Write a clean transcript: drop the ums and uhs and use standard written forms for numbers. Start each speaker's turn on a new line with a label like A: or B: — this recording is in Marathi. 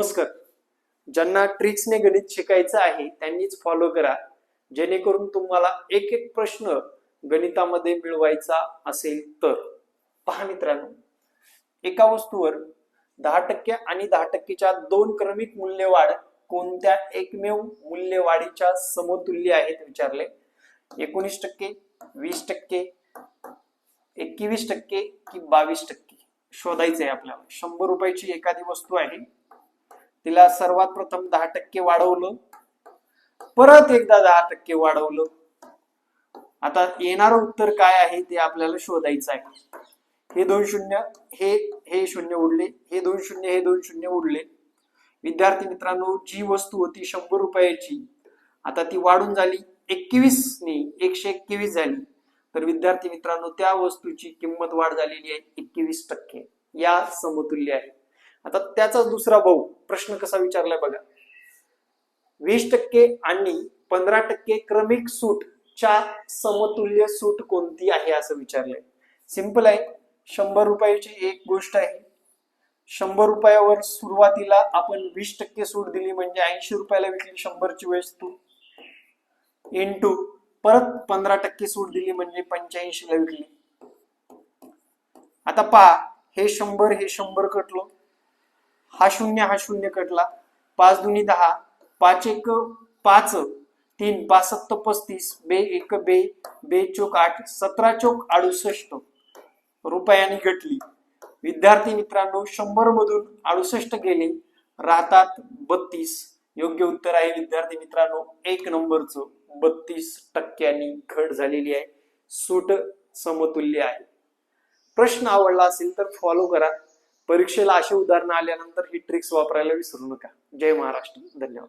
A: नमस्कार. ज्यांना ट्रिक्सने गणित शिकायचं आहे त्यांनीच फॉलो करा, जेणेकरून तुम्हाला एक एक प्रश्न गणितामध्ये मिळवायचा असेल तर. पहा मित्रांनो, एका वस्तूवर 10% आणि 10%च्या दोन क्रमिक मूल्यवाढ कोणत्या एकमेव मूल्यवाढीच्या समतुल्य आहेत विचारले. 19%, 20%, 21% की 22% शोधायचे आहे आपल्याला. 100 रुपयाची एखादी वस्तू आहे, तिला सर्वात प्रथम 10% वाढवलं, परत एकदा 10% वाढवलं. आता येणारं उत्तर काय आहे ते आपल्याला शोधायचं आहे. हे दोन शून्य, हे शून्य उडले, हे दोन शून्य उडले. विद्यार्थी मित्रांनो, जी वस्तू होती 100 रुपयाची, आता ती वाढून झाली 21 ने 121 झाली. तर विद्यार्थी मित्रांनो, त्या वस्तूची किंमत वाढ झालेली आहे 21%. या समतुल्य आहे. आता त्याचा दुसरा भाऊ प्रश्न कसा विचारलाय बघा. 20% आणि 15% क्रमिक सूट च्या समतुल्य सूट कोणती आहे असं विचारलंय. सिंपल आहे. 100 रुपयाची एक गोष्ट आहे. 100 रुपयावर सुरुवातीला आपण 20% सूट दिली म्हणजे 80 रुपयाला विकली 100 ची वस्तू, इंटू परत 15% सूट दिली म्हणजे 85 ला विकली. आता पहा, हे 100 कटलो, हा शून्य कटला. 5 दुनी 10, 5 एक 5, 3 5 7 35, बे एक बे, बे चोक 8, 17 चोक 68 रुपयांनी घटली. विद्यार्थी मित्रांनो, 100 मधून 68 गेले, राहतात 32. योग्य उत्तर आहे विद्यार्थी मित्रांनो 1 नंबरचं 32% घट झालेली आहे. सूट समतुल्य आहे. प्रश्न आवडला असेल तर फॉलो करा. परीक्षेला अशी उदाहरणं आल्यानंतर ही ट्रिक्स वापरायला विसरू नका. जय महाराष्ट्र. धन्यवाद.